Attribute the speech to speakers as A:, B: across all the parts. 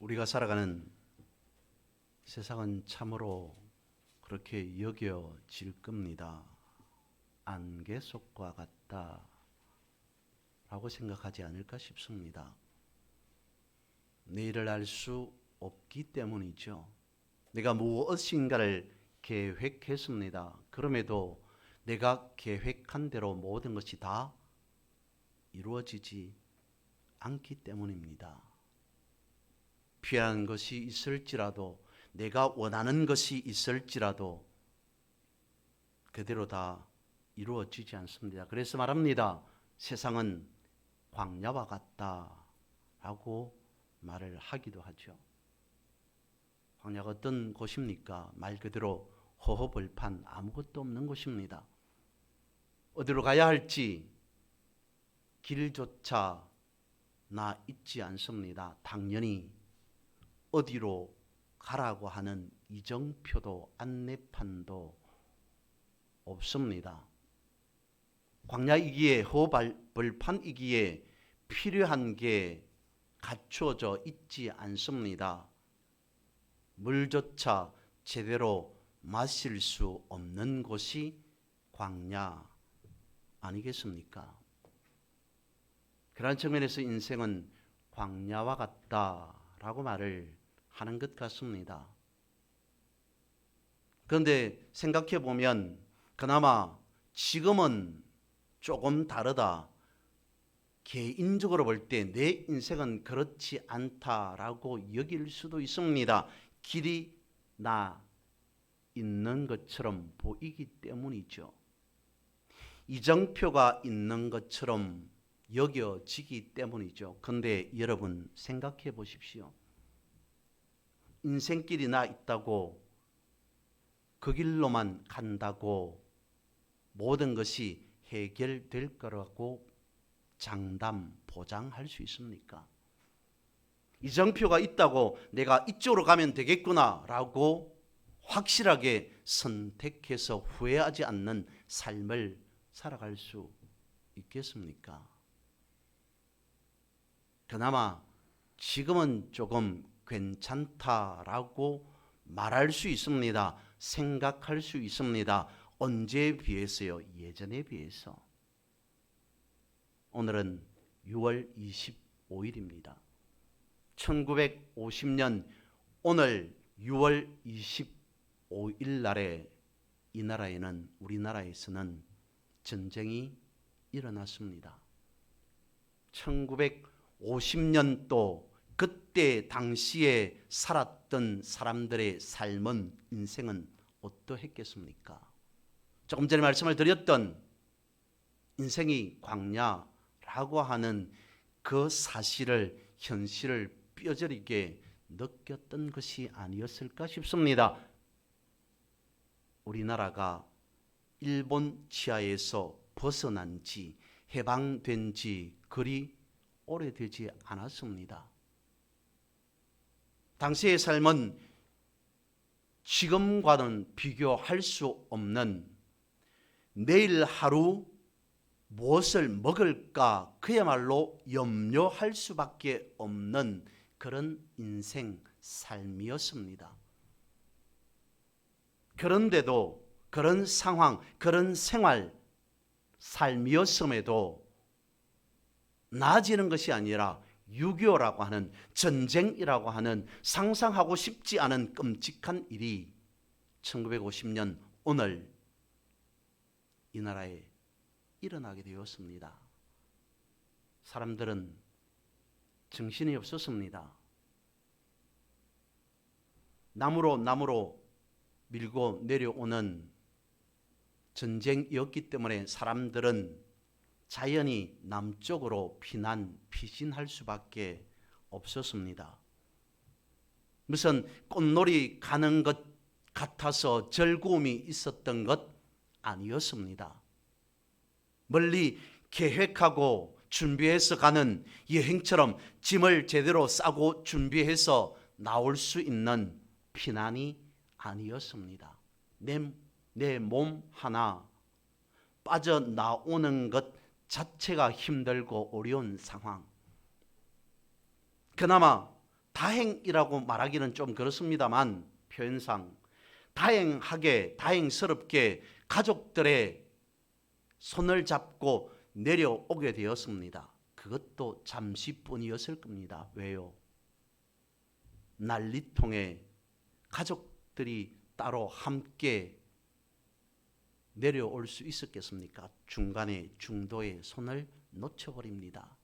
A: 우리가 살아가는 세상은 참으로 그렇게 여겨질 겁니다. 안개 속과 같다 라고 생각하지 않을까 싶습니다. 내일을 알 수 없기 때문이죠. 내가 무엇인가를 계획했습니다. 그럼에도 내가 계획한 대로 모든 것이 다 이루어지지 않기 때문입니다. 필요한 것이 있을지라도, 내가 원하는 것이 있을지라도 그대로 다 이루어지지 않습니다. 그래서 말합니다. 세상은 광야와 같다라고 말을 하기도 하죠. 광야가 어떤 곳입니까? 말 그대로 허허벌판, 아무것도 없는 곳입니다. 어디로 가야 할지 길조차 나 있지 않습니다. 당연히 어디로 가라고 하는 이정표도 안내판도 없습니다. 광야이기에, 허허벌판이기에 필요한 게 갖추어져 있지 않습니다. 물조차 제대로 마실 수 없는 곳이 광야 아니겠습니까? 그런 측면에서 인생은 광야와 같다라고 말을 하는 것 같습니다. 그런데 생각해 보면 그나마 지금은 조금 다르다. 개인적으로 볼 때 내 인생은 그렇지 않다라고 여길 수도 있습니다. 길이 나 있는 것처럼 보이기 때문이죠. 이정표가 있는 것처럼 여겨지기 때문이죠. 그런데 여러분 생각해 보십시오. 인생길이 나 있다고 그 길로만 간다고 모든 것이 해결될 거라고 장담, 보장할 수 있습니까? 이정표가 있다고 내가 이쪽으로 가면 되겠구나라고 확실하게 선택해서 후회하지 않는 삶을 살아갈 수 있겠습니까? 그나마 지금은 조금 괜찮다라고 말할 수 있습니다. 생각할 수 있습니다. 언제에 비해서요? 예전에 비해서. 오늘은 6월 25일입니다. 1950년 오늘 6월 25일 날에 이 나라에는, 우리나라에서는 전쟁이 일어났습니다. 1950년도 그때 당시에 살았던 사람들의 삶은, 인생은 어떠했겠습니까? 조금 전에 말씀을 드렸던 인생이 광야라고 하는 그 사실을, 현실을 뼈저리게 느꼈던 것이 아니었을까 싶습니다. 우리나라가 일본 치하에서 벗어난 지, 해방된 지 그리 오래되지 않았습니다. 당시의 삶은 지금과는 비교할 수 없는, 내일 하루 무엇을 먹을까 그야말로 염려할 수밖에 없는 그런 인생 삶이었습니다. 그런데도 그런 상황, 그런 생활 삶이었음에도 나아지는 것이 아니라 6.25라고 하는, 전쟁이라고 하는 상상하고 싶지 않은 끔찍한 일이 1950년 오늘 이 나라에 일어나게 되었습니다. 사람들은 정신이 없었습니다. 나무로 밀고 내려오는 전쟁이었기 때문에 사람들은 자연히 남쪽으로 피신할 수밖에 없었습니다. 무슨 꽃놀이 가는 것 같아서 즐거움이 있었던 것 아니었습니다. 멀리 계획하고 준비해서 가는 여행처럼 짐을 제대로 싸고 준비해서 나올 수 있는 피난이 아니었습니다. 내 몸 하나 빠져나오는 것 자체가 힘들고 어려운 상황. 그나마 다행이라고 말하기는 좀 그렇습니다만 표현상 다행하게 다행스럽게 가족들의 손을 잡고 내려오게 되었습니다. 그것도 잠시뿐이었을 겁니다. 왜요? 난리통에 가족들이 따로 함께 내려올 수 있었겠습니까? 중간에 중도에 손을 놓쳐버립니다.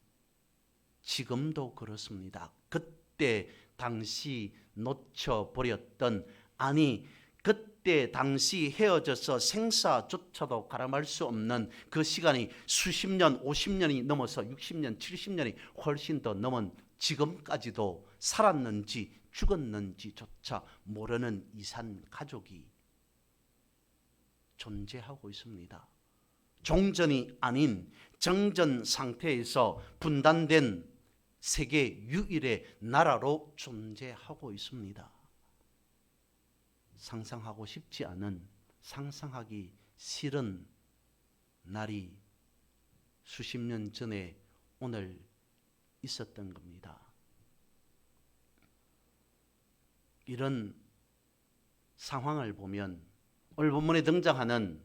A: 지금도 그렇습니다. 그때 당시 놓쳐버렸던, 아니 그때 당시 헤어져서 생사조차도 가늠할 수 없는 그 시간이 수십 년, 50년이 넘어서 60년, 70년이 훨씬 더 넘은 지금까지도 살았는지 죽었는지조차 모르는 이산 가족이 존재하고 있습니다. 종전이 아닌 정전 상태에서 분단된 세계 유일의 나라로 존재하고 있습니다. 상상하고 싶지 않은, 상상하기 싫은 날이 수십 년 전에 오늘 있었던 겁니다. 이런 상황을 보면 오늘 본문에 등장하는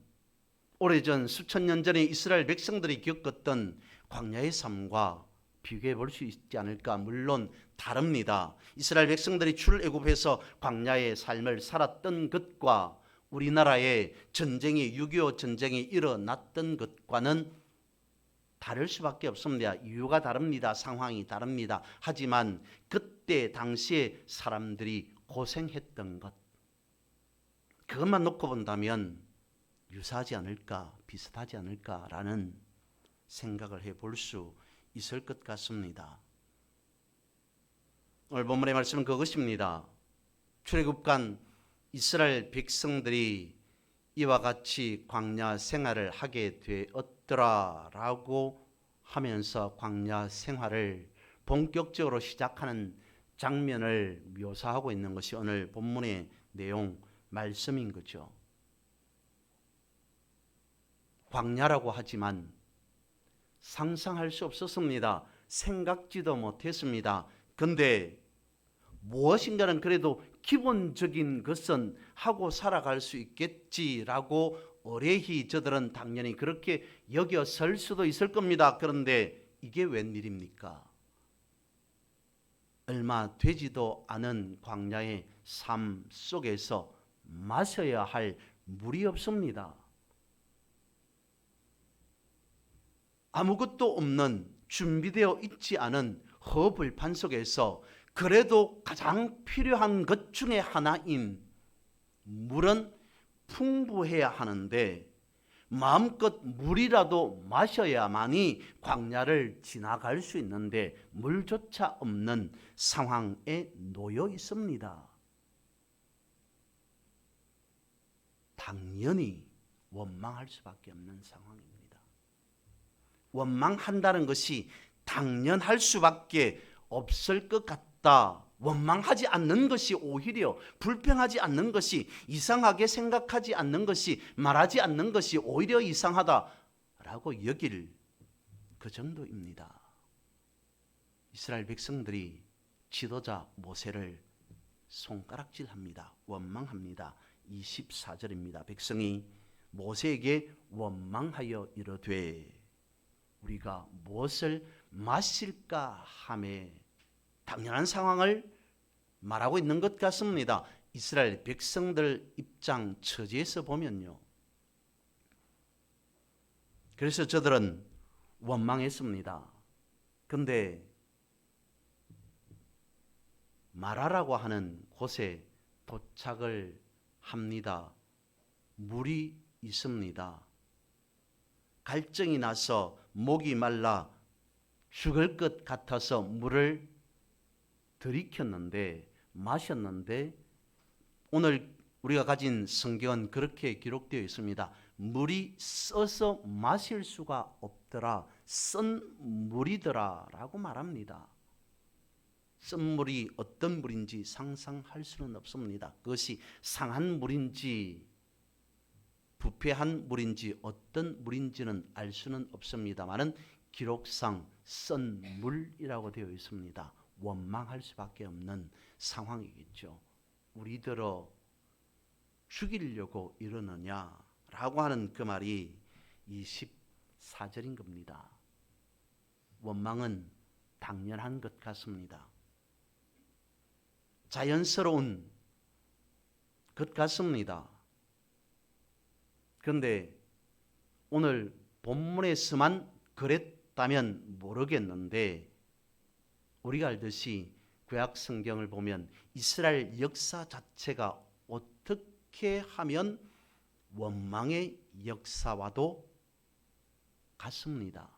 A: 오래전 수천 년 전에 이스라엘 백성들이 겪었던 광야의 삶과 비교해 볼 수 있지 않을까? 물론 다릅니다. 이스라엘 백성들이 출애굽해서 광야의 삶을 살았던 것과 우리나라의 전쟁이 6.25 전쟁이 일어났던 것과는 다를 수밖에 없습니다. 이유가 다릅니다. 상황이 다릅니다. 하지만 그때 당시에 사람들이 고생했던 것, 그것만 놓고 본다면 유사하지 않을까, 비슷하지 않을까라는 생각을 해볼 수 있을 것 같습니다. 오늘 본문의 말씀은 그것입니다. 출애굽간 이스라엘 백성들이 이와 같이 광야 생활을 하게 되었더라라고 하면서 광야 생활을 본격적으로 시작하는 장면을 묘사하고 있는 것이 오늘 본문의 내용 말씀인 거죠. 광야라고 하지만 상상할 수 없었습니다. 생각지도 못했습니다. 그런데 무엇인가는 그래도 기본적인 것은 하고 살아갈 수 있겠지라고 어레히 저들은 당연히 그렇게 여겨설 수도 있을 겁니다. 그런데 이게 웬일입니까? 얼마 되지도 않은 광야의 삶 속에서 마셔야 할 물이 없습니다. 아무것도 없는, 준비되어 있지 않은 허벌판 속에서 그래도 가장 필요한 것 중에 하나인 물은 풍부해야 하는데 마음껏 물이라도 마셔야만이 광야를 지나갈 수 있는데 물조차 없는 상황에 놓여 있습니다. 당연히 원망할 수밖에 없는 상황입니다. 원망한다는 것이 당연할 수밖에 없을 것 같다. 원망하지 않는 것이 오히려, 불평하지 않는 것이, 이상하게 생각하지 않는 것이, 말하지 않는 것이 오히려 이상하다라고 여길 그 정도입니다. 이스라엘 백성들이 지도자 모세를 손가락질합니다. 원망합니다. 24절입니다. 백성이 모세에게 원망하여 이르되 우리가 무엇을 마실까 하매, 당연한 상황을 말하고 있는 것 같습니다. 이스라엘 백성들 입장 처지에서 보면요. 그래서 저들은 원망했습니다. 그런데 마라라고 하는 곳에 도착을 합니다. 물이 있습니다. 갈증이 나서 목이 말라 죽을 것 같아서 물을 들이켰는데, 마셨는데, 오늘 우리가 가진 성경은 그렇게 기록되어 있습니다. 물이 써서 마실 수가 없더라, 쓴 물이더라 라고 말합니다. 쓴 물이 어떤 물인지 상상할 수는 없습니다. 그것이 상한 물인지 부패한 물인지 어떤 물인지는 알 수는 없습니다만은 기록상 쓴 물이라고 되어 있습니다. 원망할 수밖에 없는 상황이겠죠. 우리들어 죽이려고 이러느냐라고 하는 그 말이 24절인 겁니다. 원망은 당연한 것 같습니다. 자연스러운 것 같습니다. 그런데 오늘 본문에서만 그랬다면 모르겠는데 우리가 알듯이 구약 성경을 보면 이스라엘 역사 자체가 어떻게 하면 원망의 역사와도 같습니다.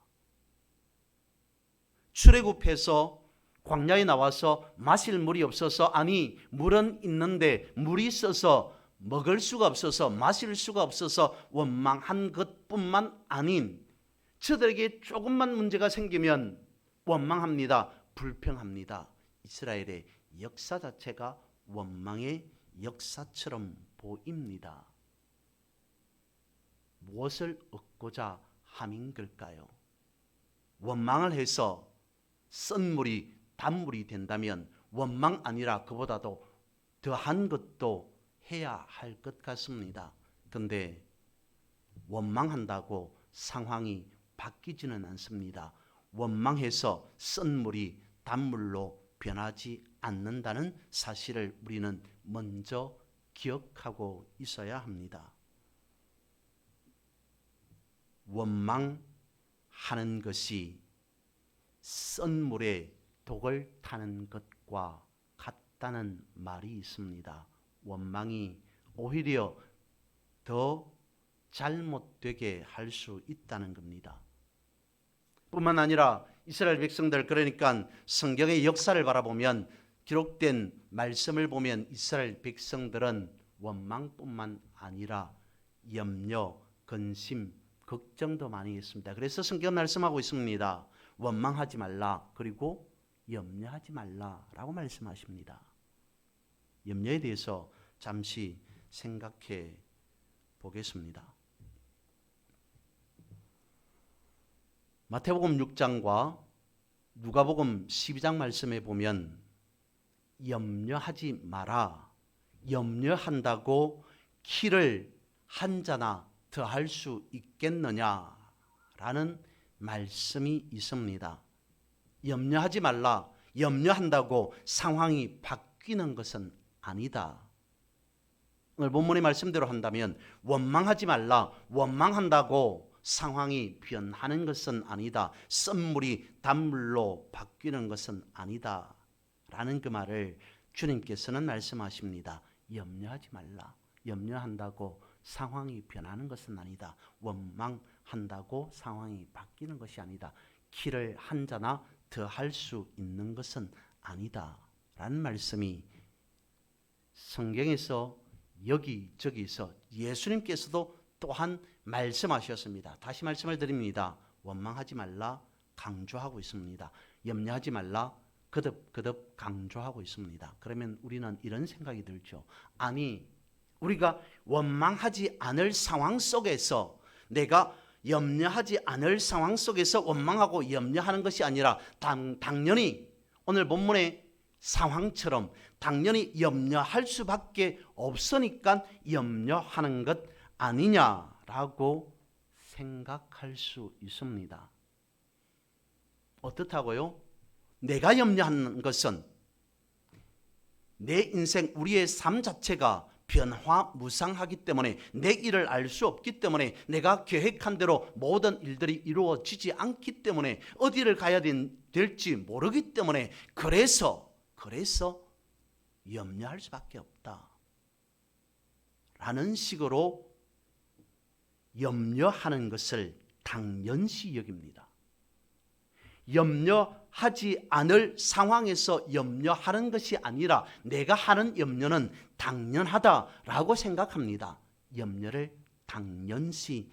A: 출애굽해서 광야에 나와서 마실 물이 없어서, 아니 물은 있는데 물이 있어서 먹을 수가 없어서 마실 수가 없어서 원망한 것뿐만 아닌 저들에게 조금만 문제가 생기면 원망합니다. 불평합니다. 이스라엘의 역사 자체가 원망의 역사처럼 보입니다. 무엇을 얻고자 함인 걸까요? 원망을 해서 쓴 물이 단물이 된다면 원망 아니라 그보다도 더한 것도 해야 할 것 같습니다. 그런데 원망한다고 상황이 바뀌지는 않습니다. 원망해서 쓴 물이 단물로 변하지 않는다는 사실을 우리는 먼저 기억하고 있어야 합니다. 원망하는 것이 쓴 물에 독을 타는 것과 같다는 말이 있습니다. 원망이 오히려 더 잘못되게 할 수 있다는 겁니다. 뿐만 아니라 이스라엘 백성들, 그러니까 성경의 역사를 바라보면 기록된 말씀을 보면 이스라엘 백성들은 원망뿐만 아니라 염려, 근심, 걱정도 많이 했습니다. 그래서 성경 말씀하고 있습니다. 원망하지 말라, 그리고 염려하지 말라라고 말씀하십니다. 염려에 대해서 잠시 생각해 보겠습니다. 마태복음 6장과 누가복음 12장 말씀에 보면 염려하지 마라, 염려한다고 키를 한 자나 더할 수 있겠느냐라는 말씀이 있습니다. 염려하지 말라, 염려한다고 상황이 바뀌는 것은 아니다. 오늘 본문의 말씀대로 한다면 원망하지 말라, 원망한다고 상황이 변하는 것은 아니다. 썬물이 단물로 바뀌는 것은 아니다. 라는 그 말을 주님께서는 말씀하십니다. 염려하지 말라. 염려한다고 상황이 변하는 것은 아니다. 원망한다고 상황이 바뀌는 것이 아니다. 키를 한 자나 더 할 수 있는 것은 아니다. 라는 말씀이 성경에서 여기저기서 예수님께서도 또한 말씀하셨습니다. 다시 말씀을 드립니다. 원망하지 말라 강조하고 있습니다. 염려하지 말라 거듭 강조하고 있습니다. 그러면 우리는 이런 생각이 들죠. 아니, 우리가 원망하지 않을 상황 속에서, 내가 염려하지 않을 상황 속에서 원망하고 염려하는 것이 아니라 당연히 오늘 본문의 상황처럼 당연히 염려할 수밖에 없으니까 염려하는 것 아니냐라고 생각할 수 있습니다. 어떻다고요? 내가 염려하는 것은 내 인생, 우리의 삶 자체가 변화무쌍하기 때문에, 내 일을 알 수 없기 때문에, 내가 계획한 대로 모든 일들이 이루어지지 않기 때문에, 어디를 가야 될지 모르기 때문에, 그래서 염려할 수밖에 없다 라는 식으로 염려하는 것을 당연시 여깁니다. 염려하지 않을 상황에서 염려하는 것이 아니라 내가 하는 염려는 당연하다라고 생각합니다. 염려를 당연시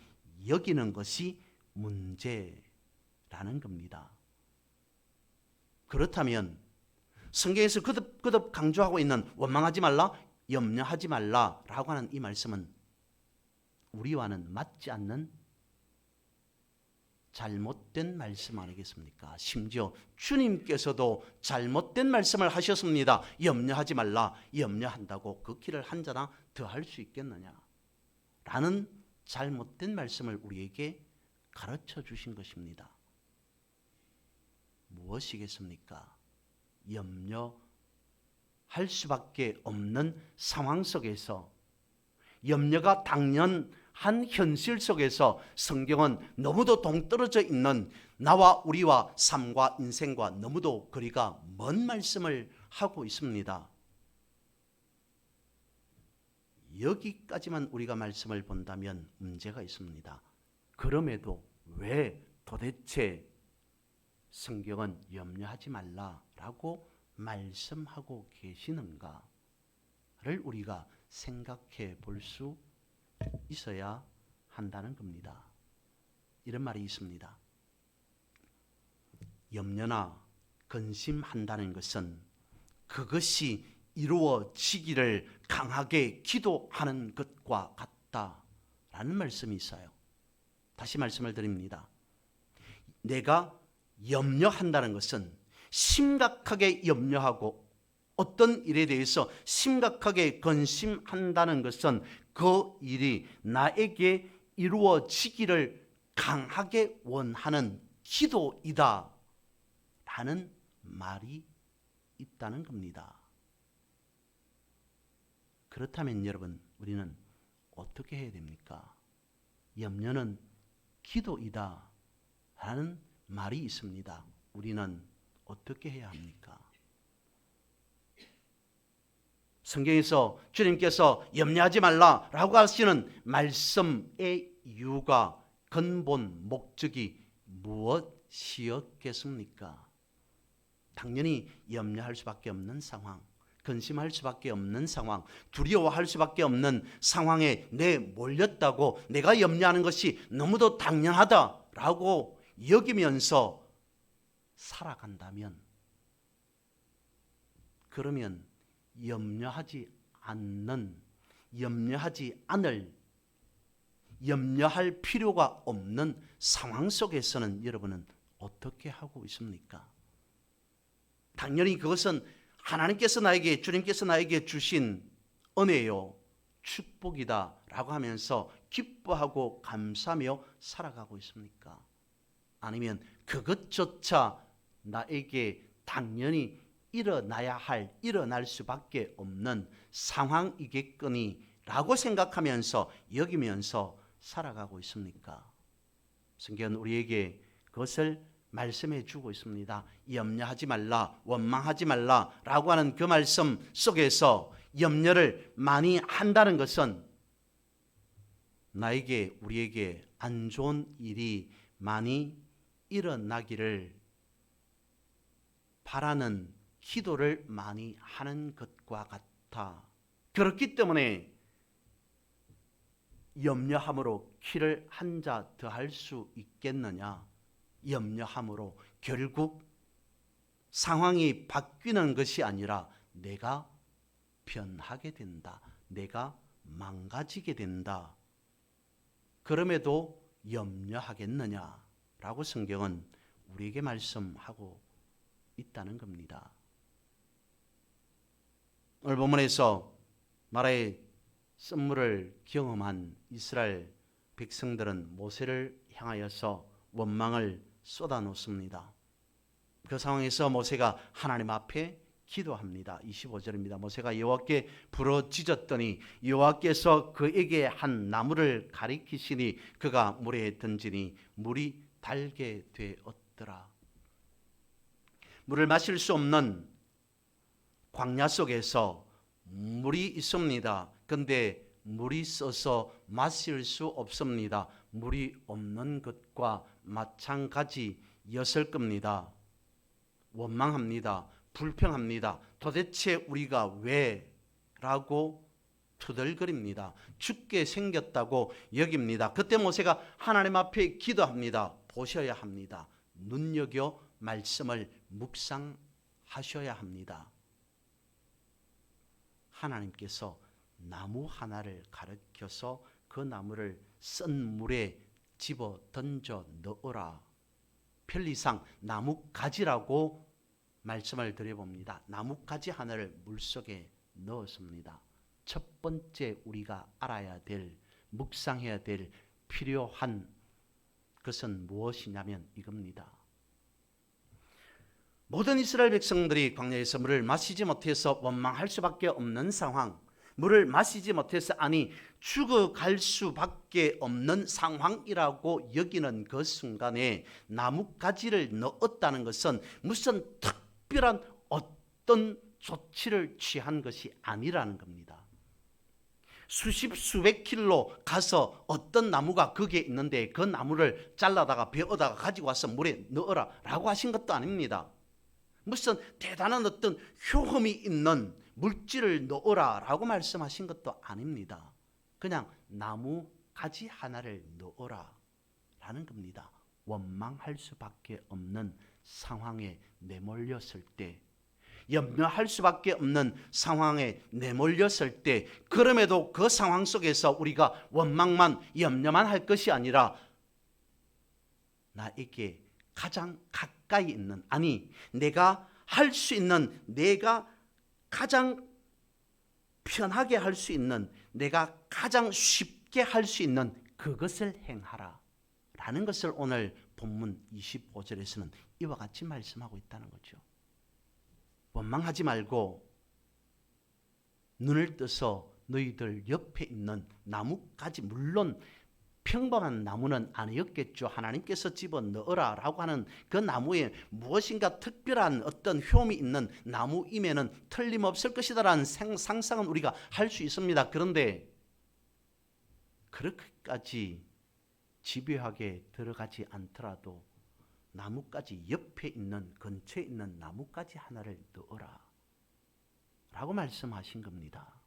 A: 여기는 것이 문제라는 겁니다. 그렇다면 성경에서 거듭 강조하고 있는 원망하지 말라, 염려하지 말라라고 하는 이 말씀은 우리와는 맞지 않는 잘못된 말씀 아니겠습니까? 심지어 주님께서도 잘못된 말씀을 하셨습니다. 염려하지 말라. 염려한다고 그 길을 한 자나 더 할 수 있겠느냐? 라는 잘못된 말씀을 우리에게 가르쳐 주신 것입니다. 무엇이겠습니까? 염려할 수밖에 없는 상황 속에서, 염려가 당연한 현실 속에서 성경은 너무도 동떨어져 있는 나와 우리와 삶과 인생과 너무도 거리가 먼 말씀을 하고 있습니다. 여기까지만 우리가 말씀을 본다면 문제가 있습니다. 그럼에도 왜 도대체 성경은 염려하지 말라라고 말씀하고 계시는가를 우리가 생각해 볼 수 있어야 한다는 겁니다. 이런 말이 있습니다. 염려나 근심한다는 것은 그것이 이루어지기를 강하게 기도하는 것과 같다라는 말씀이 있어요. 다시 말씀을 드립니다. 내가 염려한다는 것은 심각하게 염려하고 어떤 일에 대해서 심각하게 근심한다는 것은 그 일이 나에게 이루어지기를 강하게 원하는 기도이다 라는 말이 있다는 겁니다. 그렇다면 여러분, 우리는 어떻게 해야 됩니까? 염려는 기도이다 라는 말이 있습니다. 우리는 어떻게 해야 합니까? 성경에서 주님께서 염려하지 말라라고 하시는 말씀의 이유가, 근본 목적이 무엇이었겠습니까? 당연히 염려할 수밖에 없는 상황, 근심할 수밖에 없는 상황, 두려워할 수밖에 없는 상황에 몰렸다고 내가 염려하는 것이 너무도 당연하다라고 여기면서 살아간다면, 그러면 염려하지 않을, 염려할 필요가 없는 상황 속에서는 여러분은 어떻게 하고 있습니까? 당연히 그것은 하나님께서 나에게, 주님께서 나에게 주신 은혜요, 축복이다 라고 하면서 기뻐하고 감사하며 살아가고 있습니까? 아니면 그것조차 나에게 당연히 일어날 수밖에 없는 상황이겠거니 라고 생각하면서 여기면서 살아가고 있습니까? 성경은 우리에게 그것을 말씀해 주고 있습니다. 염려하지 말라, 원망하지 말라 라고 하는 그 말씀 속에서 염려를 많이 한다는 것은 우리에게 안 좋은 일이 많이 일어나기를 바라는 기도를 많이 하는 것과 같아. 그렇기 때문에 염려함으로 키를 한 자 더 할 수 있겠느냐? 염려함으로 결국 상황이 바뀌는 것이 아니라 내가 변하게 된다. 내가 망가지게 된다. 그럼에도 염려하겠느냐라고 성경은 우리에게 말씀하고 있다는 겁니다. 오늘 본문에서 나라의 쓴물을 경험한 이스라엘 백성들은 모세를 향하여서 원망을 쏟아놓습니다. 그 상황에서 모세가 하나님 앞에 기도합니다. 25절입니다. 모세가 여호와께 부르짖었더니 여호와께서 그에게 한 나무를 가리키시니 그가 물에 던지니 물이 달게 되었더라. 물을 마실 수 없는 광야 속에서 물이 있습니다. 그런데 물이 써서 마실 수 없습니다. 물이 없는 것과 마찬가지였을 겁니다. 원망합니다. 불평합니다. 도대체 우리가 왜? 라고 투덜거립니다. 죽게 생겼다고 여깁니다. 그때 모세가 하나님 앞에 기도합니다. 보셔야 합니다. 눈여겨 말씀을 묵상하셔야 합니다. 하나님께서 나무 하나를 가르쳐서 그 나무를 쓴 물에 집어 던져 넣어라. 편리상 나뭇가지라고 말씀을 드려봅니다. 나뭇가지 하나를 물속에 넣었습니다. 첫 번째 우리가 알아야 될, 묵상해야 될 필요한 것은 무엇이냐면 이겁니다. 모든 이스라엘 백성들이 광야에서 물을 마시지 못해서 원망할 수밖에 없는 상황, 물을 마시지 못해서 죽어갈 수밖에 없는 상황이라고 여기는 그 순간에 나뭇가지를 넣었다는 것은 무슨 특별한 어떤 조치를 취한 것이 아니라는 겁니다. 수십 수백 킬로 가서 어떤 나무가 거기에 있는데 그 나무를 잘라다가 베어다가 가지고 와서 물에 넣어라 라고 하신 것도 아닙니다. 무슨 대단한 어떤 효험이 있는 물질을 넣어라 라고 말씀하신 것도 아닙니다. 그냥 나무 가지 하나를 넣어라 라는 겁니다. 원망할 수밖에 없는 상황에 내몰렸을 때, 염려할 수밖에 없는 상황에 내몰렸을 때, 그럼에도 그 상황 속에서 우리가 원망만 염려만 할 것이 아니라 나에게 가장 가까이 있는, 내가 할 수 있는, 내가 가장 편하게 할 수 있는, 내가 가장 쉽게 할 수 있는 그것을 행하라 라는 것을 오늘 본문 25절에서는 이와 같이 말씀하고 있다는 거죠. 원망하지 말고 눈을 떠서 너희들 옆에 있는 나뭇가지, 물론 평범한 나무는 아니었겠죠. 하나님께서 집어넣어라 라고 하는 그 나무에 무엇인가 특별한 어떤 효험이 있는 나무임에는 틀림없을 것이다라는 상상은 우리가 할 수 있습니다. 그런데 그렇게까지 집요하게 들어가지 않더라도 나뭇가지 옆에 있는, 근처에 있는 나뭇가지 하나를 넣어라 라고 말씀하신 겁니다.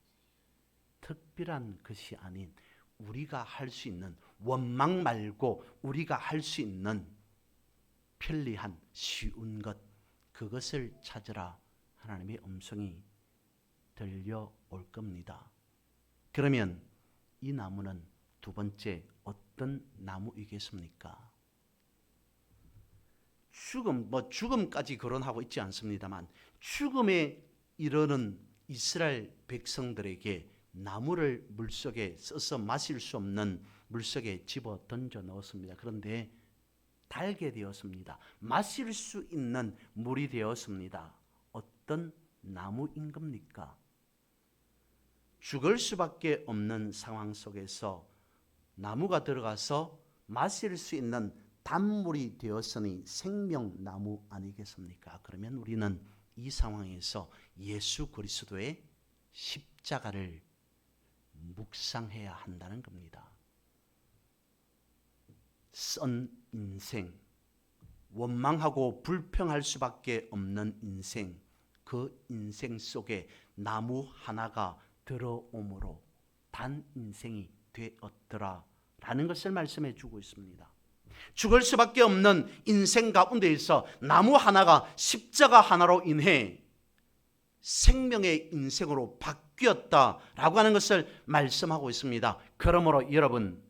A: 특별한 것이 아닌 우리가 할 수 있는, 원망 말고 우리가 할 수 있는 편리한 쉬운 것, 그것을 찾으라 하나님의 음성이 들려올 겁니다. 그러면 이 나무는 두 번째 어떤 나무이겠습니까? 죽음까지 거론하고 있지 않습니다만 죽음에 이르는 이스라엘 백성들에게 나무를 물속에 써서 마실 수 없는 물속에 집어 던져 넣었습니다. 그런데 달게 되었습니다. 마실 수 있는 물이 되었습니다. 어떤 나무인 겁니까? 죽을 수밖에 없는 상황 속에서 나무가 들어가서 마실 수 있는 단물이 되었으니 생명나무 아니겠습니까? 그러면 우리는 이 상황에서 예수 그리스도의 십자가를 묵상해야 한다는 겁니다. 썬 인생, 원망하고 불평할 수밖에 없는 인생, 그 인생 속에 나무 하나가 들어옴으로 단 인생이 되었더라 라는 것을 말씀해 주고 있습니다. 죽을 수밖에 없는 인생 가운데에서 나무 하나가 십자가 하나로 인해 생명의 인생으로 바뀌었다라고 하는 것을 말씀하고 있습니다. 그러므로 여러분,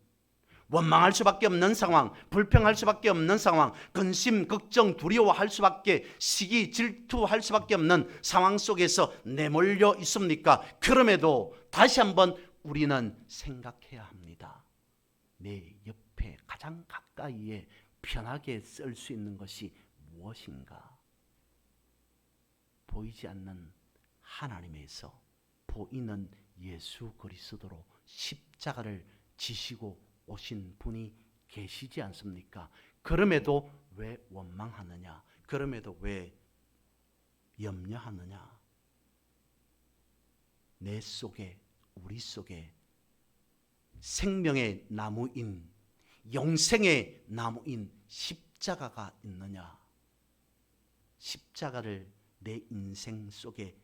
A: 원망할 수밖에 없는 상황, 불평할 수밖에 없는 상황, 근심, 걱정, 두려워할 수밖에, 시기, 질투할 수밖에 없는 상황 속에서 내몰려 있습니까? 그럼에도 다시 한번 우리는 생각해야 합니다. 내 옆에 가장 가까이에 편하게 쓸 수 있는 것이 무엇인가? 보이지 않는 하나님에서 보이는 예수 그리스도로 십자가를 지시고 오신 분이 계시지 않습니까? 그럼에도 왜 원망하느냐? 그럼에도 왜 염려하느냐? 내 속에, 우리 속에 생명의 나무인, 영생의 나무인 십자가가 있느냐? 십자가를 내 인생 속에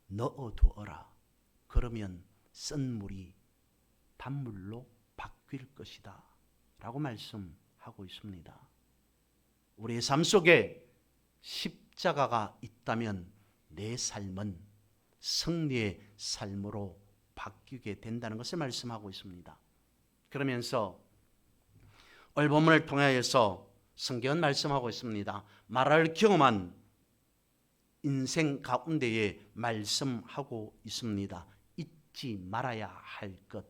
A: 넣어두어라. 그러면 쓴 물이 단물로 바뀔 것이다 라고 말씀하고 있습니다. 우리의 삶 속에 십자가가 있다면 내 삶은 승리의 삶으로 바뀌게 된다는 것을 말씀하고 있습니다. 그러면서 오늘 본문을 통하여서 성경은 말씀하고 있습니다. 마라를 경험한 인생 가운데에 말씀하고 있습니다. 잊지 말아야 할 것.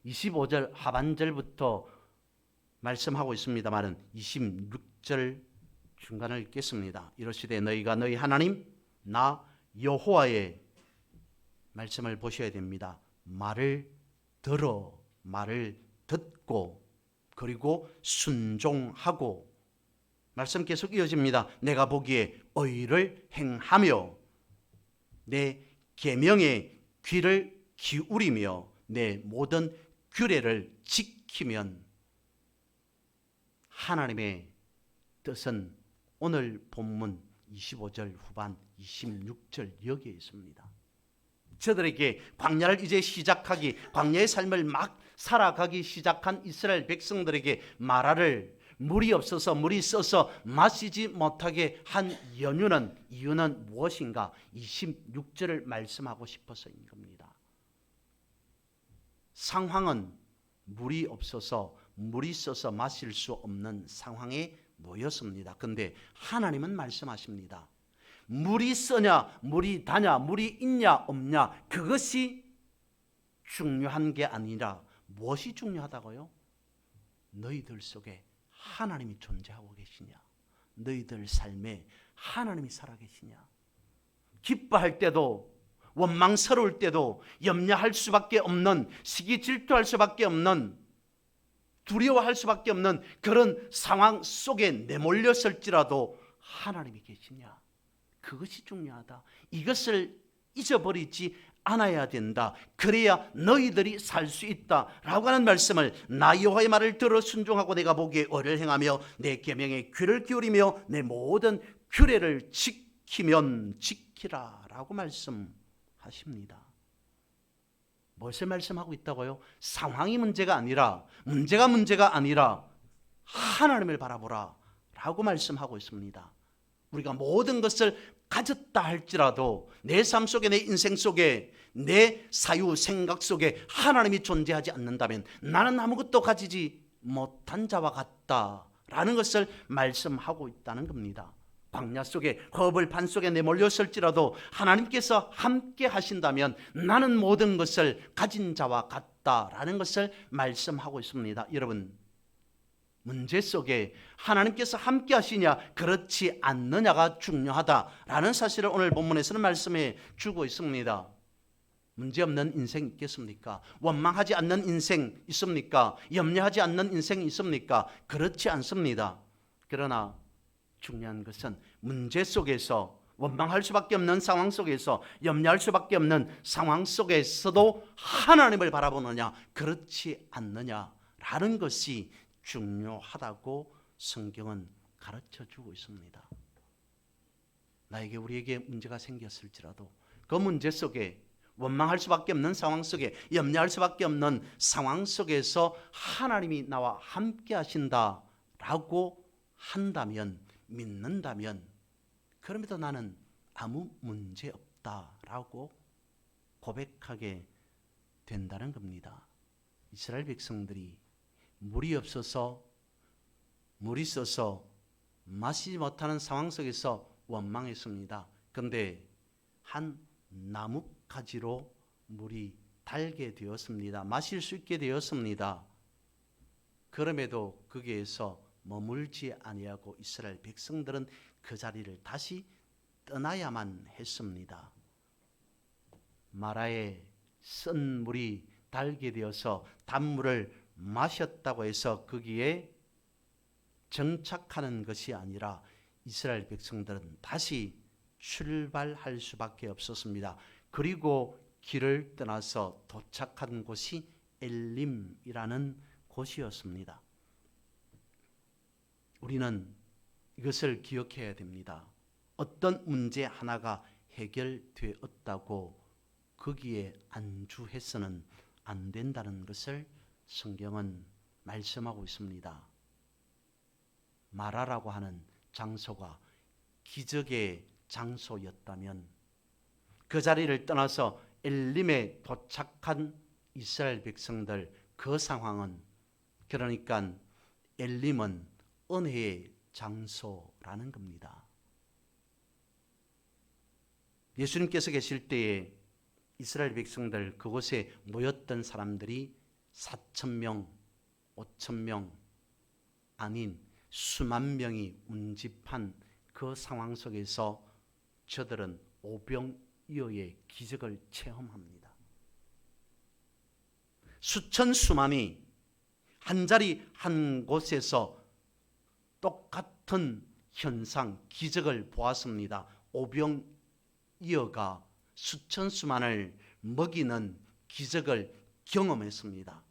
A: 25절 하반절부터 말씀하고 있습니다만은 26절 중간을 읽겠습니다. 이르시되 너희가 너희 하나님 나 여호와의 말씀을 보셔야 됩니다. 말을 들어, 말을 듣고, 그리고 순종하고, 말씀 계속 이어집니다. 내가 보기에 의를 행하며 내 계명에 귀를 기울이며 내 모든 규례를 지키면, 하나님의 뜻은 오늘 본문 25절 후반 26절 여기에 있습니다. 저들에게 광야를 이제 시작하기, 광야의 삶을 막 살아가기 시작한 이스라엘 백성들에게 마라를 물이 없어서 물이 써서 마시지 못하게 한 이유는 무엇인가? 26절을 말씀하고 싶어서인 겁니다. 상황은 물이 없어서 물이 써서 마실 수 없는 상황에 놓였습니다. 그런데 하나님은 말씀하십니다. 물이 쓰냐 물이 다냐 물이 있냐 없냐 그것이 중요한 게 아니라 무엇이 중요하다고요? 너희들 속에 하나님이 존재하고 계시냐, 너희들 삶에 하나님이 살아계시냐. 기뻐할 때도 원망스러울 때도 염려할 수밖에 없는, 시기 질투할 수밖에 없는, 두려워할 수밖에 없는 그런 상황 속에 내몰렸을지라도 하나님이 계시냐, 그것이 중요하다. 이것을 잊어버리지 않아야 된다. 그래야 너희들이 살 수 있다라고 하는 말씀을, 나 여호와의 말을 들어 순종하고 내가 보기에 의를 행하며 내 계명에 귀를 기울이며 내 모든 규례를 지키면 지키라라고 말씀하십니다. 무엇을 말씀하고 있다고요? 상황이 문제가 아니라, 문제가 아니라 하나님을 바라보라 라고 말씀하고 있습니다. 우리가 모든 것을 가졌다 할지라도 내 삶 속에, 내 인생 속에, 내 사유 생각 속에 하나님이 존재하지 않는다면 나는 아무것도 가지지 못한 자와 같다라는 것을 말씀하고 있다는 겁니다. 광야 속에, 허벌판 속에 내몰렸을지라도 하나님께서 함께 하신다면 나는 모든 것을 가진 자와 같다라는 것을 말씀하고 있습니다. 여러분, 문제 속에 하나님께서 함께 하시냐 그렇지 않느냐가 중요하다라는 사실을 오늘 본문에서는 말씀해 주고 있습니다. 문제없는 인생 있겠습니까? 원망하지 않는 인생 있습니까? 염려하지 않는 인생이 있습니까? 그렇지 않습니다. 그러나 중요한 것은 문제 속에서, 원망할 수밖에 없는 상황 속에서, 염려할 수밖에 없는 상황 속에서도 하나님을 바라보느냐 그렇지 않느냐라는 것이 중요하다고 성경은 가르쳐주고 있습니다. 나에게, 우리에게 문제가 생겼을지라도 그 문제 속에, 원망할 수밖에 없는 상황 속에, 염려할 수밖에 없는 상황 속에서 하나님이 나와 함께 하신다라고 한다면, 믿는다면, 그럼에도 나는 아무 문제 없다라고 고백하게 된다는 겁니다. 이스라엘 백성들이 물이 없어서, 물이 써서 마시지 못하는 상황 속에서 원망했습니다. 그런데 한 나뭇가지로 물이 달게 되었습니다. 마실 수 있게 되었습니다. 그럼에도 거기에서 머물지 아니하고 이스라엘 백성들은 그 자리를 다시 떠나야만 했습니다. 마라에 쓴 물이 달게 되어서 단물을 마셨다고 해서 거기에 정착하는 것이 아니라 이스라엘 백성들은 다시 출발할 수밖에 없었습니다. 그리고 길을 떠나서 도착한 곳이 엘림이라는 곳이었습니다. 우리는 이것을 기억해야 됩니다. 어떤 문제 하나가 해결되었다고 거기에 안주해서는 안 된다는 것을 성경은 말씀하고 있습니다. 마라라고 하는 장소가 기적의 장소였다면 그 자리를 떠나서 엘림에 도착한 이스라엘 백성들, 그 상황은, 그러니까 엘림은 은혜의 장소라는 겁니다. 예수님께서 계실 때에 이스라엘 백성들 그곳에 모였던 사람들이 4,000명, 5,000명 아닌 수만 명이 운집한 그 상황 속에서 저들은 오병이어의 기적을 체험합니다. 수천 수만이 한자리 한 곳에서 똑같은 현상, 기적을 보았습니다. 오병이어가 수천 수만을 먹이는 기적을 경험했습니다.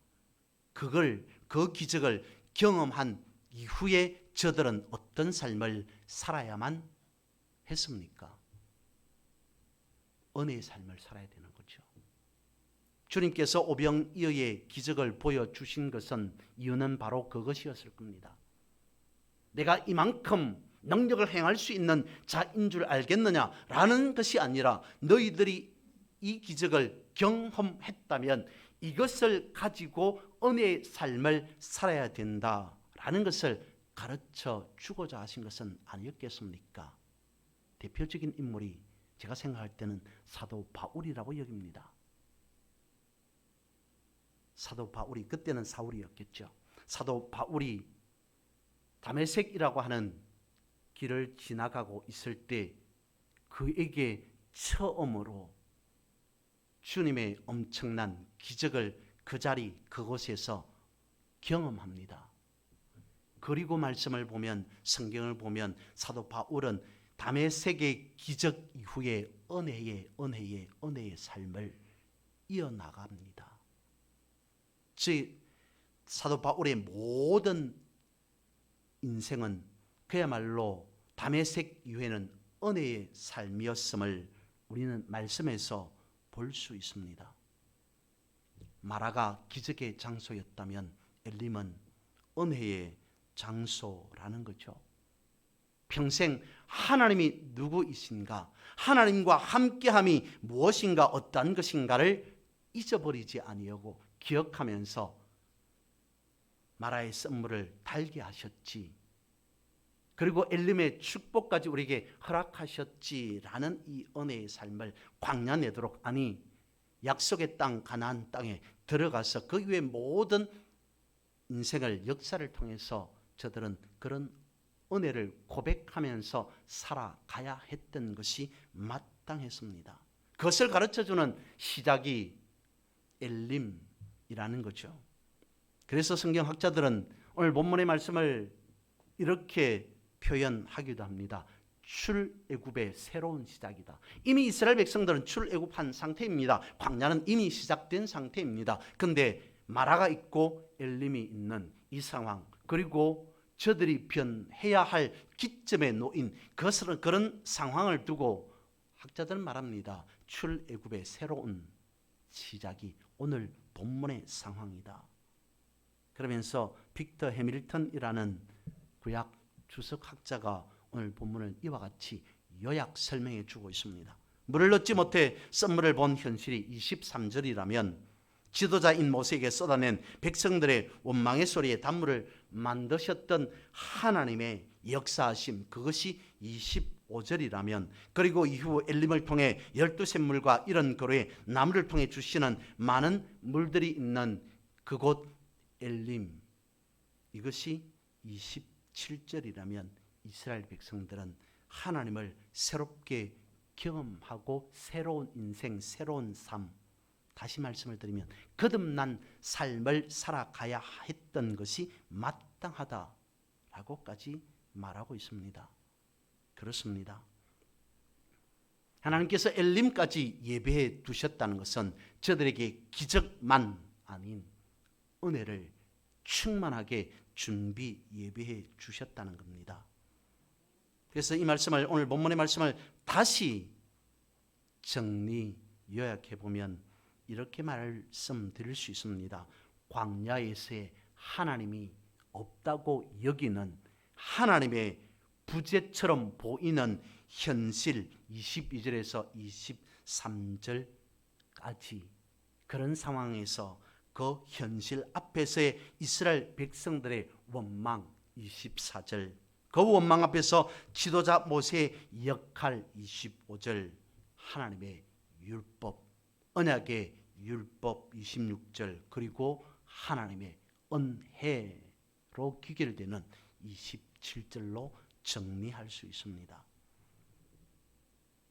A: 그 기적을 경험한 이후에 저들은 어떤 삶을 살아야만 했습니까? 은혜의 삶을 살아야 되는 거죠. 주님께서 오병이어의 기적을 보여주신 것은 이유는 바로 그것이었을 겁니다. 내가 이만큼 능력을 행할 수 있는 자인 줄 알겠느냐라는 것이 아니라 너희들이 이 기적을 경험했다면 이것을 가지고 은혜의 삶을 살아야 된다라는 것을 가르쳐 주고자 하신 것은 아니었겠습니까? 대표적인 인물이 제가 생각할 때는 사도 바울이라고 여깁니다. 사도 바울이, 그때는 사울이었겠죠. 사도 바울이 다메섹이라고 하는 길을 지나가고 있을 때 그에게 처음으로 주님의 엄청난 기적을 그 자리 그곳에서 경험합니다. 그리고 말씀을 보면, 성경을 보면 사도 바울은 다메섹의 기적 이후에 은혜의 삶을 이어나갑니다. 즉 사도 바울의 모든 인생은 그야말로 다메섹 이후에는 은혜의 삶이었음을 우리는 말씀에서 볼 수 있습니다. 마라가 기적의 장소였다면 엘림은 은혜의 장소라는 거죠. 평생 하나님이 누구이신가, 하나님과 함께함이 무엇인가, 어떠한 것인가를 잊어버리지 아니하고 기억하면서 마라의 썸물을 달게 하셨지, 그리고 엘림의 축복까지 우리에게 허락하셨지라는 이 은혜의 삶을 광야 내도록, 아니 약속의 땅 가나안 땅에 들어가서 그 위에 모든 인생을, 역사를 통해서 저들은 그런 은혜를 고백하면서 살아가야 했던 것이 마땅했습니다. 그것을 가르쳐주는 시작이 엘림이라는 거죠. 그래서 성경학자들은 오늘 본문의 말씀을 이렇게 표현하기도 합니다. 출애굽의 새로운 시작이다. 이미 이스라엘 백성들은 출애굽한 상태입니다. 광야는 이미 시작된 상태입니다. 그런데 마라가 있고 엘림이 있는 이 상황, 그리고 저들이 변해야 할 기점에 놓인 그런 상황을 두고 학자들은 말합니다. 출애굽의 새로운 시작이 오늘 본문의 상황이다. 그러면서 빅터 해밀턴이라는 구약 주석학자가 오늘 본문을 이와 같이 요약 설명해 주고 있습니다. 물을 얻지 못해 썸물을 본 현실이 23절이라면 지도자인 모세에게 쏟아낸 백성들의 원망의 소리에 단물을 만드셨던 하나님의 역사하심, 그것이 25절이라면, 그리고 이후 엘림을 통해 12샘물과 이런 거로에 나무를 통해 주시는 많은 물들이 있는 그곳 엘림, 이것이 27절이라면 이스라엘 백성들은 하나님을 새롭게 경험하고 새로운 인생, 새로운 삶, 다시 말씀을 드리면 거듭난 삶을 살아가야 했던 것이 마땅하다라고까지 말하고 있습니다. 그렇습니다. 하나님께서 엘림까지 예배해 두셨다는 것은 저들에게 기적만 아닌 은혜를 충만하게 준비 예배해 주셨다는 겁니다. 그래서 이 말씀을, 오늘 본문의 말씀을 다시 정리 요약해 보면 이렇게 말씀드릴 수 있습니다. 광야에서의 하나님이 없다고 여기는 하나님의 부재처럼 보이는 현실, 22절에서 23절까지 그런 상황에서 그 현실 앞에서의 이스라엘 백성들의 원망 24절, 그 원망 앞에서 지도자 모세의 역할 25절, 하나님의 율법, 언약의 율법 26절, 그리고 하나님의 은혜로 귀결되는 27절로 정리할 수 있습니다.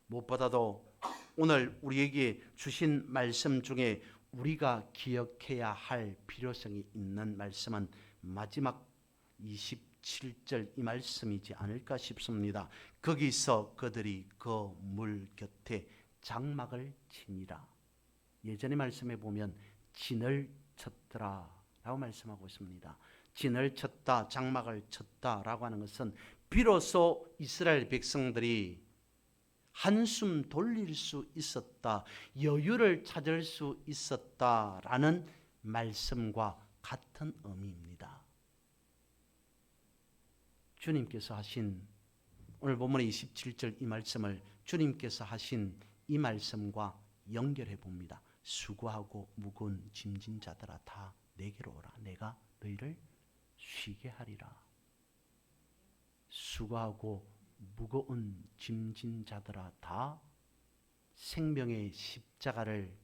A: 무엇보다도 오늘 우리에게 주신 말씀 중에 우리가 기억해야 할 필요성이 있는 말씀은 마지막 27절 이 말씀이지 않을까 싶습니다. 거기서 그들이 그 물 곁에 장막을 치니라. 예전의 말씀에 보면 진을 쳤더라 라고 말씀하고 있습니다. 진을 쳤다, 장막을 쳤다 라고 하는 것은 비로소 이스라엘 백성들이 한숨 돌릴 수 있었다, 여유를 찾을 수 있었다라는 말씀과 같은 의미입니다. 주님께서 하신 오늘 본문의 27절 이 말씀을 주님께서 하신 이 말씀과 연결해 봅니다. 수고하고 무거운 짐진 자들아 다 내게로 오라. 내가 너희를 쉬게 하리라. 수고하고 무거운 짐진 자들아 다 생명의 십자가를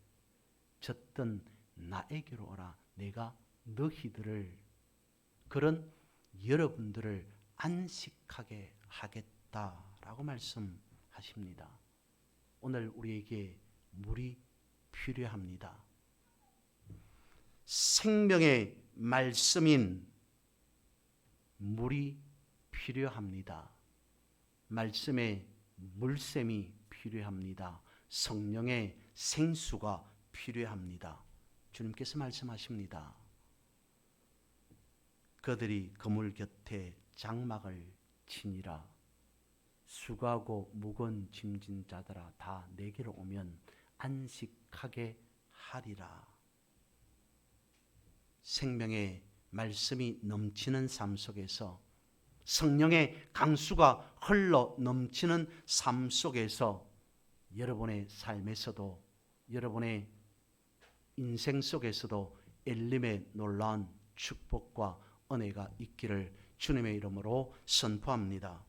A: 졌던 나에게로 오라. 내가 너희들을, 그런 여러분들을 안식하게 하겠다라고 말씀하십니다. 오늘 우리에게 물이 필요합니다. 생명의 말씀인 물이 필요합니다. 말씀의 물샘이 필요합니다. 성령의 생수가 필요합니다. 주님께서 말씀하십니다. 그들이 그물 곁에 장막을 치니라. 수고하고 무거운 짐진 자들아 다 내게로 오면 안식하게 하리라. 생명의 말씀이 넘치는 삶 속에서, 성령의 강수가 흘러 넘치는 삶 속에서 여러분의 삶에서도, 여러분의 인생 속에서도 엘림의 놀라운 축복과 은혜가 있기를 주님의 이름으로 선포합니다.